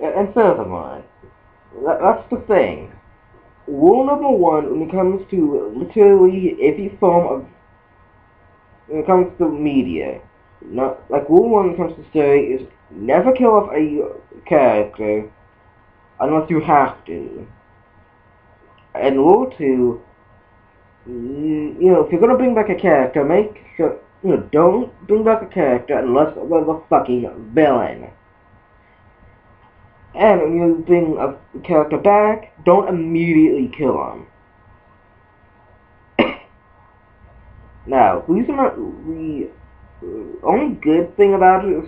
And furthermore, that's the thing. Rule number one when it comes to literally every form of, when it comes to media, not like rule one when it comes to story is never kill off a character unless you have to. And rule two, if you're gonna bring back a character, make sure don't bring back a character unless they're the fucking villain. And when you bring a character back, don't immediately kill him. Now, the only good thing about it is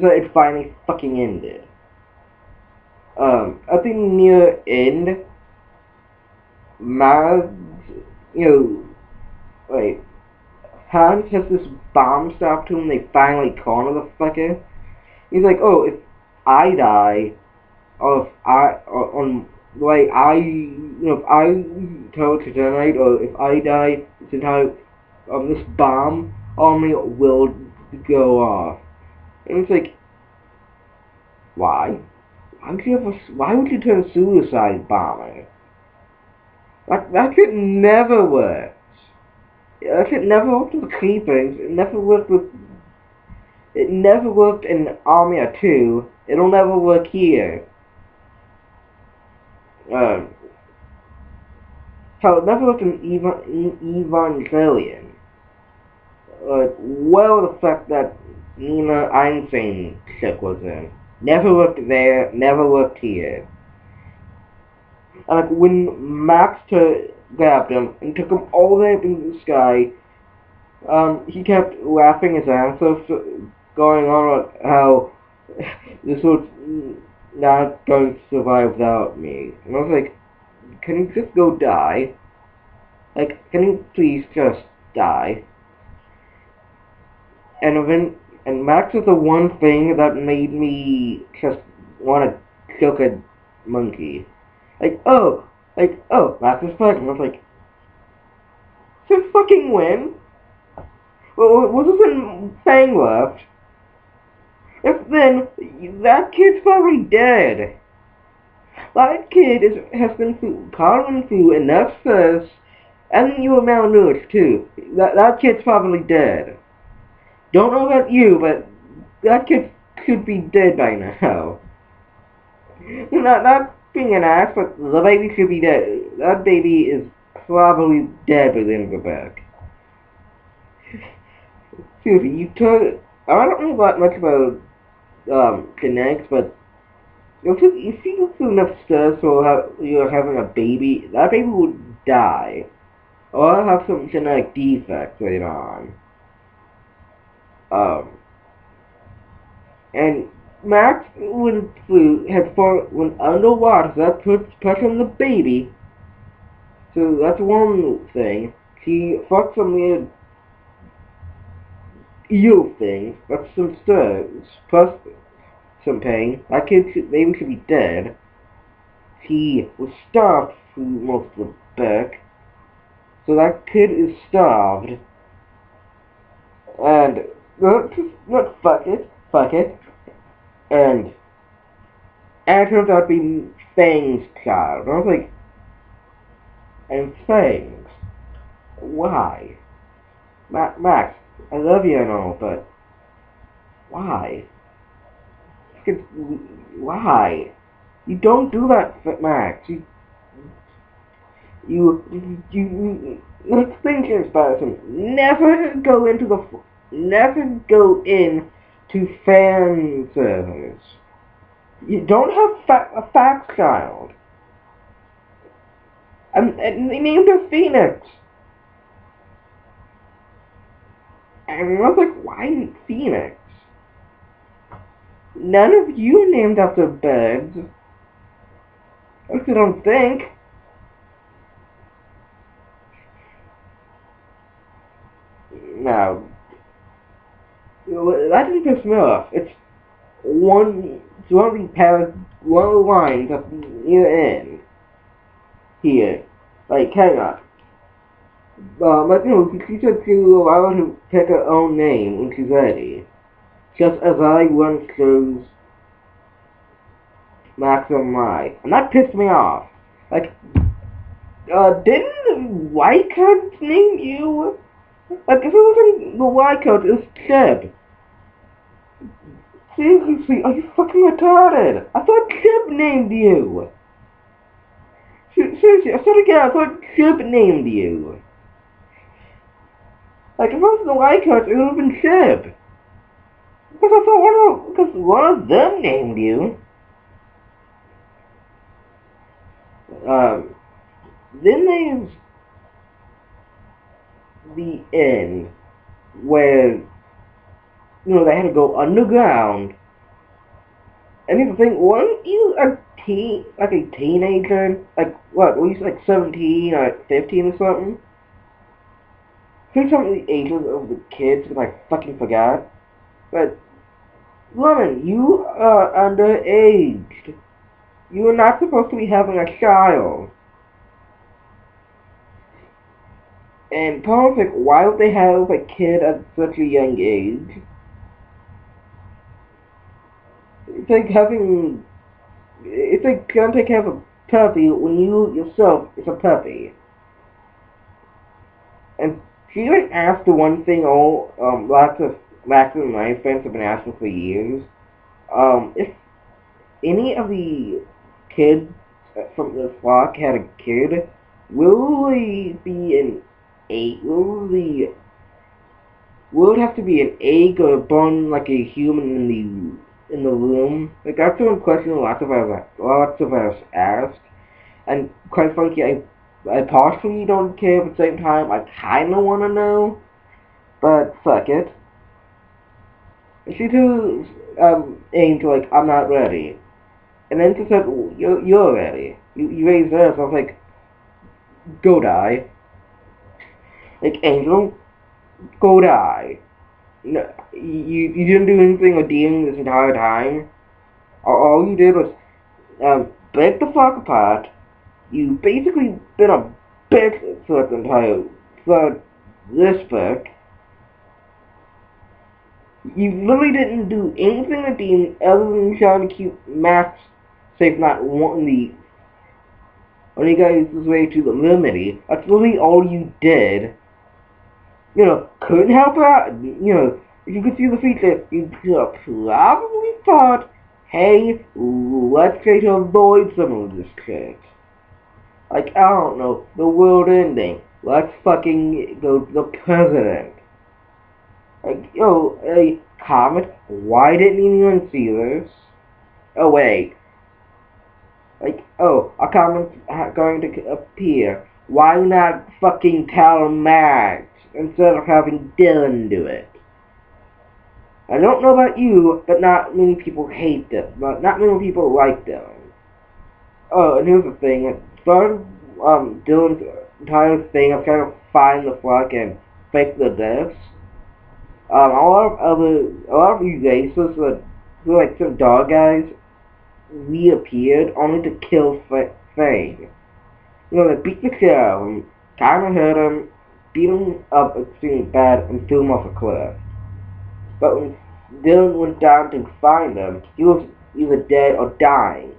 that it finally fucking ended. At the near end, Mads, wait, Hans has this bomb strapped to him. They finally corner the fucker. He's like, oh, if I die, or if I, or on like if I tell it to detonate, or if I die, this entire this bomb on me will go off. And it's like, why? Why would you turn a suicide bomber? That could never work. That could never work with creepers. It never worked in Armia 2. It'll never work here. Um, Hell, it never worked in Evangelion. Well, the fact that Nina Einstein ship was in. Never worked there, never worked here. And like when Max grabbed him and took him all the way up into the sky, he kept laughing his ass off, going on about how this was not going to survive without me. And I was like, can you just go die? Like, can you please just die? And Max is the one thing that made me just want to kill a monkey. Max is pregnant. I was like, just fucking win. Well, what was in Fang left? If then, that kid's probably dead. That kid has been through enough stress, and you were malnourished too. That kid's probably dead. Don't know about you, but that kid could be dead by now. Not being an ass, but the baby should be dead. That baby is probably dead by the end of the book. Seriously, I don't know that much about genetics, but if you go through enough stress or you're having a baby, that baby would die. Or have some genetic defect later on. Um, and Max went underwater, so that puts pressure on the baby. So that's one thing. He fucked some weird eel thing. That's some stress, plus some pain. That baby should be dead. He was starved through most of the book. So that kid is starved. And not fuck it. And it turns out to be Fang's child. And I was like, and Fangs? Why? Max, I love you and all, but why? Why? You don't do that, Max. Let's think, James Patterson. Never go into fan servers. You don't have a fax child. And they named her Phoenix. And I was like, why Phoenix? None of you named after birds. I don't think. Now, that didn't piss me off. It's one of the lines at the end here. Like, hang on. She said to allow her to pick her own name when she's ready. Just as I once chose Max and I. And that pissed me off. Like, didn't white coats name you? Like, if it wasn't the white coat, it was Chip. Seriously, are you fucking retarded? I thought Chip named you. Seriously, I said again, I thought Chip named you. Like, if it wasn't the white coat, it would have been Chip. Because I thought one of them named you. Then there's the end, where, they had to go underground. And here's the thing, weren't you like a teenager? Like, what, were you like 17 or 15 or something? I think some of the ages of the kids, because I fucking forgot. But, woman, you are underage. You are not supposed to be having a child. And politics, why would they have a kid at such a young age? It's like trying to take care of a puppy when you yourself is a puppy. And she even asked the one thing lots of Max and my friends have been asking for years. If any of the kids from the flock had a kid, will they be an egg? Will it have to be an egg or born like a human in the womb? Like, that's one question lots of us asked. And quite frankly, I partially don't care, but at the same time, I kinda wanna know. But fuck it. And she too aimed like, I'm not ready. And then she said, well, you're ready. You raised her, so I was like, go die. Like, Angel, go die. No, you didn't do anything redeeming this entire time. All you did was break the fuck apart. You basically been a bitch for this book. You literally didn't do anything redeeming other than trying to keep Max safe, not wanting you guys way to the remedy. That's literally all you did. Couldn't help out. If you could see the feature, you could have probably thought, hey, let's try to avoid some of this shit. Like, I don't know, the world ending. Let's fucking go to the president. Like, a comet, why didn't anyone see this? Oh, wait. Like, a comet's going to appear. Why not fucking tell Max instead of having Dylan do it? I don't know about you, but not many people hate them. But not many people like Dylan. Oh, and here's the thing. At the start of Dylan's entire thing of trying to find the flock and fake the deaths, a lot of you guys, who like some dog guys, reappeared only to kill Fang. They beat the shit out of him, kinda hurt him, beat him up extremely bad, and threw him off a cliff. But when Dylan went down to find him, he was either dead or dying.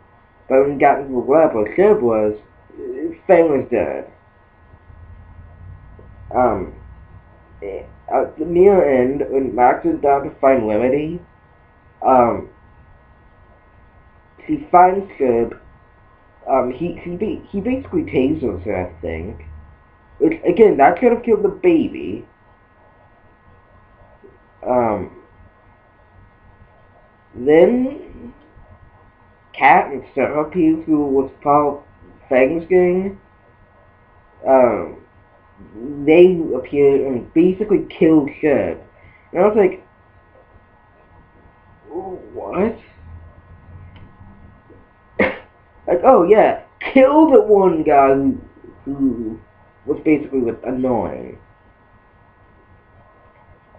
But when he got into the lab where Shib was, Fang was dead. At the near end, when Max went down to find Remedy, she finds Shib. He basically tasers her, I think. Which, again, that could have killed the baby. Then Cat and Centipede, who was part of Fang's gang, they appeared and basically killed Shib. And I was like, what? Like, oh yeah, kill the one guy who was basically annoying.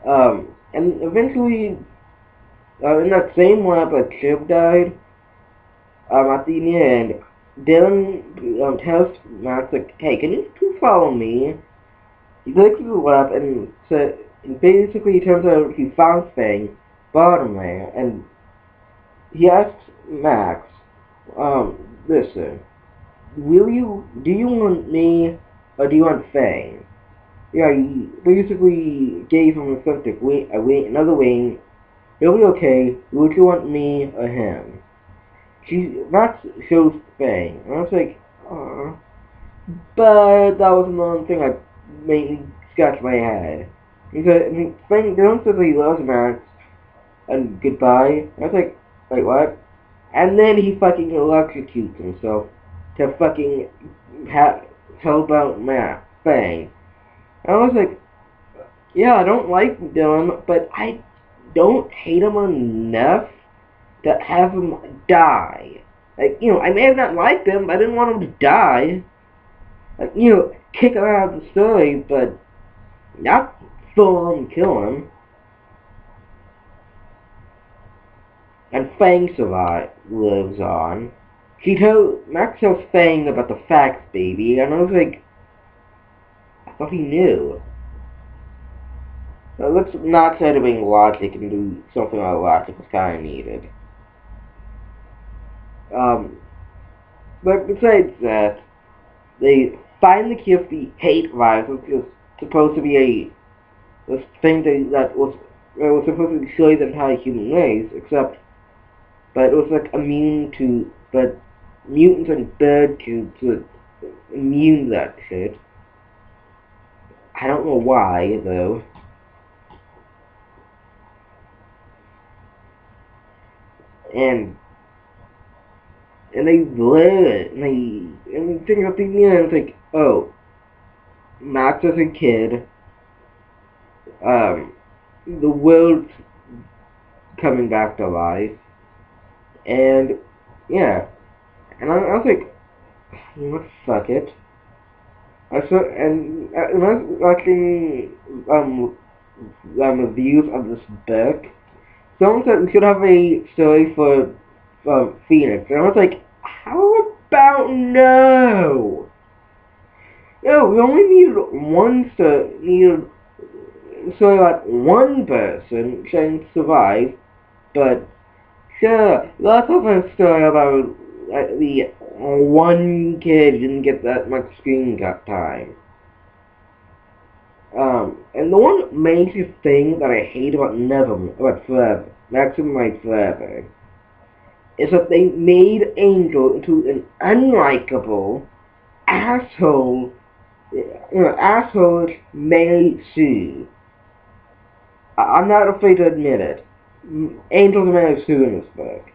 And eventually, in that same lab that Chip died, at the end, Dylan tells Max, like, hey, can you please follow me? He takes to the lab and basically it turns out he found Fang bottom there, and he asks Max, Listen. Do you want me, or do you want Fang? Yeah, you basically gave him a septic wing, another wing. It'll be okay. Would you want me or him? Max shows Fang. And I was like, oh. But that was another thing that made me scratch my head. Because, I mean, Fang, they don't say he loves Max, and goodbye. I was like, wait, what? And then he fucking electrocutes himself to fucking help out Matt Fang. And I was like, yeah, I don't like Dylan, but I don't hate him enough to have him die. Like, I may have not liked him, but I didn't want him to die. Like, kick him out of the story, but not full on kill him. And Fang lives on. Max tells Fang about the facts, baby, and I was like, I thought he knew. So let's not try to bring logic and do something like logic was kind of needed. Um, but besides that, they find the cure for the hate virus, which was supposed to be this thing that was supposed to destroy the entire human race, but it was like but mutants and bird cubes were immune to that shit. I don't know why, though. And they blur it, and they think of the end, it's like, oh, Max as a kid, um, the world's coming back to life, and, yeah, and I was like, what, fuck it. And I was watching, reviews of this book, someone said we should have a story for, Phoenix, and I was like, how about no? No, we only need so like one person can survive, but sure, let's have a story about the one kid didn't get that much screen time. And the one major thing that I hate about Forever, Maximum Light Forever, is that they made Angel into an unlikable asshole, assholes Mary Sue. I'm not afraid to admit it. Angel's Mary Sue in this book.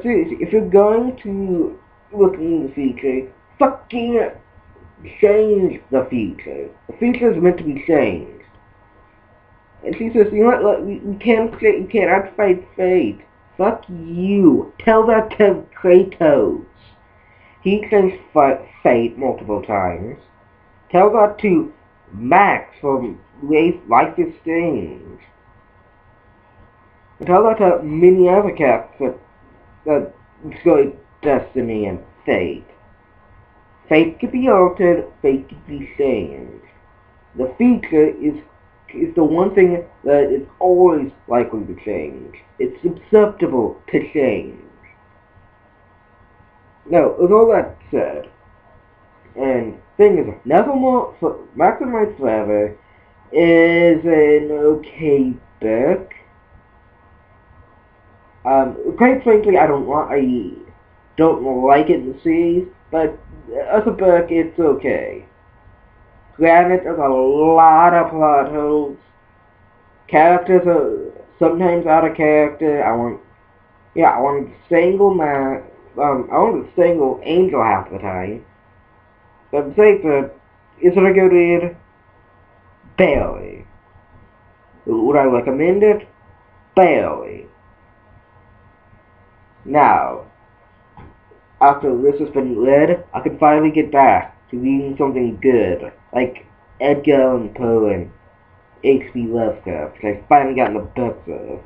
Seriously, if you're going to look in the future, fucking change the future. The future is meant to be changed. And she says, you know what, we cannot fight fate. Fuck you. Tell that to Kratos. He changed fate multiple times. Tell that to Max from Life is Strange. And tell that to many other characters that destroy destiny and fate. Fate could be altered, fate could be changed. The future is the one thing that is always likely to change. It's susceptible to change. Now, with all that said, and thing is, Maximize Forever is an okay book. Quite frankly, I don't like it in the series, but as a book, it's okay. Granted, there's a lot of plot holes. Characters are sometimes out of character. I want a single man. I want a single Angel half the time. But safer, is it a good read? Barely. Would I recommend it? Barely. Now, after this has been read, I can finally get back to reading something good, like Edgar Allan Poe and H.P. Lovecraft, which I finally got in the books of.